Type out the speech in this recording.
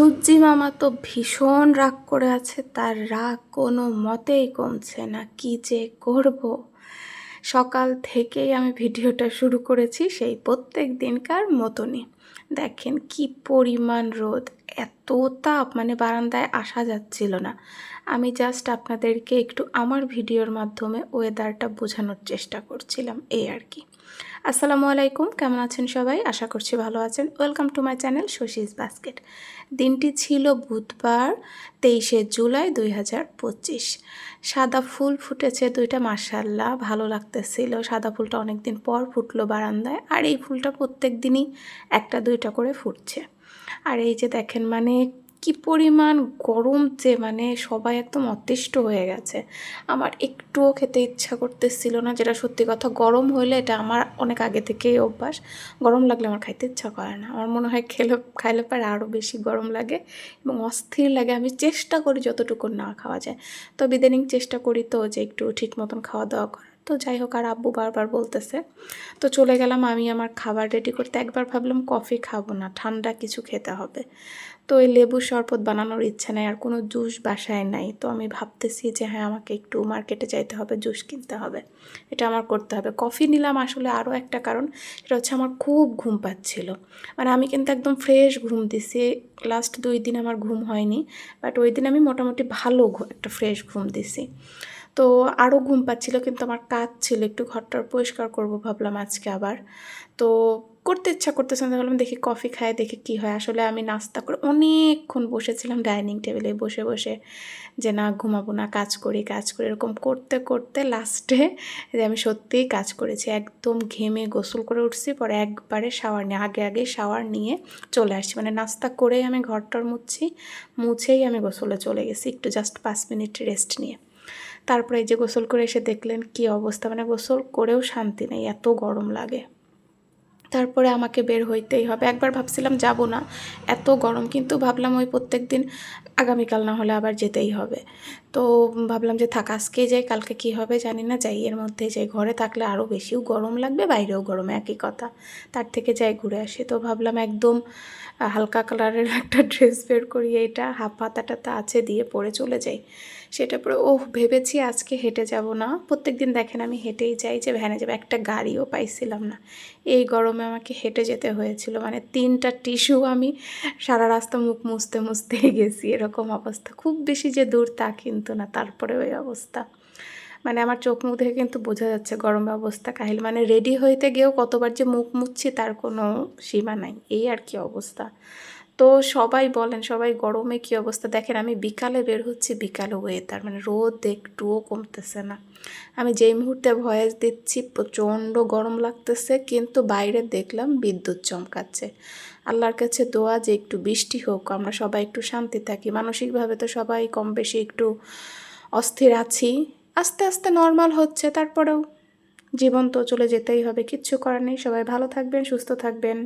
সূর্যি মামা তো ভীষণ রাগ করে আছে, তার রাগ কোনো মতেই কমছে না। কি যে করব। সকাল থেকেই আমি ভিডিওটা শুরু করেছি সেই প্রত্যেক দিনকার মতনই। দেখেন কি পরিমাণ রোদ, এত তাপ, মানে বারান্দায় আসা যাচ্ছিল না। আমি জাস্ট আপনাদেরকে একটু আমার ভিডিওর মাধ্যমে ওয়েদারটা বোঝানোর চেষ্টা করছিলাম, এই আর কি। আসসালামু আলাইকুম, কেমন আছেন সবাই? আশা করছি ভালো আছেন। Welcome to my channel Shashi's basket. দিনটি ছিল বুধবার, 23শে জুলাই 2025। সাদা ফুল ফুটেছে দুইটা, মাশাআল্লাহ ভালো লাগতেছিল। সাদা ফুলটা অনেক দিন পর ফুটলো বারান্দায়, আর এই ফুলটা প্রত্যেক দিনই একটা দুইটা করে ফুটছে। আর এই যে দেখেন, মানে কি পরিমাণ গরম, যে মানে সবাই একদম অতিষ্ঠ হয়ে গেছে। আমার একটুও খেতে ইচ্ছা করতেছিল না, যেটা সত্যি কথা। গরম হইলে, এটা আমার অনেক আগে থেকেই অভ্যাস, গরম লাগলে আমার খাইতে ইচ্ছা করে না। আমার মনে হয় খাইলে পরে আরও বেশি গরম লাগে এবং অস্থির লাগে। আমি চেষ্টা করি যতটুকু না খাওয়া যায়, তবে ইদানিং চেষ্টা করি তো যে একটু ঠিক মতন খাওয়া দাওয়া করার। তো যাই হোক, আর আব্বু বারবার বলতেছে, তো চলে গেলাম আমি আমার খাবার রেডি করতে। একবার ভাবলাম কফি খাবো না, ঠান্ডা কিছু খেতে হবে। তো এই লেবুর শরবত বানানোর ইচ্ছা নেই, আর কোনো জুস বাসায় নাই। তো আমি ভাবতেছি যে হ্যাঁ, আমাকে একটু মার্কেটে যাইতে হবে, জুস কিনতে হবে, এটা আমার করতে হবে। কফি নিলাম আসলে আরও একটা কারণ, সেটা হচ্ছে আমার খুব ঘুম পাচ্ছিল। মানে আমি কিন্তু একদম ফ্রেশ ঘুম দিছি। লাস্ট 2 দিন আমার ঘুম হয়নি, বাট ওই দিন আমি মোটামুটি ভালো একটা ফ্রেশ ঘুম দিছি। তো আরও ঘুম পাচ্ছিল, কিন্তু আমার কাজ ছিল, একটু ঘরটার পরিষ্কার করব ভাবলাম আজকে আবার। তো করতে ইচ্ছা করতেছে না, ভাবলাম দেখি কফি খায় দেখি কি হয়। আসলে আমি নাস্তা করে অনেকক্ষণ বসেছিলাম ডাইনিং টেবিলে বসে বসে, যে না ঘুমাবো না, কাজ করি এরকম করতে করতে লাস্টে যে আমি সত্যিই কাজ করেছি। একদম ঘেমে গোসল করে উঠছি, পরে একবারে শাওয়ার নিয়ে আগে শাওয়ার নিয়ে চলে আসছি। মানে নাস্তা করেই আমি ঘরটার মুছেই আমি গোসলে চলে গেছি, একটু জাস্ট 5 মিনিট রেস্ট নিয়ে। তারপরে এই যে গোসল করে এসে দেখলেন কি অবস্থা, মানে গোসল করেও শান্তি নেই, এত গরম লাগে। তারপরে আমাকে বের হইতেই হবে। একবার ভাবছিলাম যাব না, এত গরম, কিন্তু ভাবলাম ওই প্রত্যেক দিন আগামীকাল না হলে আবার যেতেই হবে। তো ভাবলাম যে থাক, আজকেই যাই, কালকে কি হবে জানি না, যাই এর মধ্যে যাই। ঘরে থাকলে আরও বেশিও গরম লাগবে, বাইরেও গরম, একই কথা। তার থেকে যাই ঘুরে আসি। তো ভাবলাম একদম হালকা কালারের একটা ড্রেস বের করি, এইটা হাফ হাতাটাতে আছে, দিয়ে পরে চলে যাই। সেটা পরে ভেবেছি আজকে হেঁটে যাব না। প্রত্যেক দিন দেখেন আমি হেঁটেই যাই, যে ভ্যানে যাবো, একটা গাড়িও পাইছিলাম না। এই গরমে আমাকে হেঁটে যেতে হয়েছিল, মানে 3টা টিস্যু আমি সারা রাস্তা মুখ মুছতে গেছি, এরকম অবস্থা। খুব বেশি যে দূর তা কিন্তু না, তারপরে ওই অবস্থা। মানে আমার চোখ মুখ দেখে কিন্তু বোঝা যাচ্ছে গরমে অবস্থা কাহিল। মানে রেডি হইতে গিয়েও কতবার যে মুখ মুছছি তার কোনো সীমা নাই, এই আর কি অবস্থা। তো সবাই বলেন, সবাই গরমে কি অবস্থা। দেখেন আমি বিকালে বের হচ্ছি, বিকালে ওয়েদার মানে রোদ একটুও কমতেছে না। আমি যেই মুহূর্তে ভয়েস দিচ্ছি প্রচণ্ড গরম লাগতেছে, কিন্তু বাইরে দেখলাম বিদ্যুৎ চমকাচ্ছে। আল্লাহর কাছে দোয়া যে একটু বৃষ্টি হোক, আমরা সবাই একটু শান্তি থাকি। মানসিকভাবে তো সবাই কম বেশি একটু অস্থির আছি, আস্তে আস্তে নর্মাল হচ্ছে। তারপরেও জীবন তো চলে যেতেই হবে, কিচ্ছু করার নেই। সবাই ভালো থাকবেন, সুস্থ থাকবেন।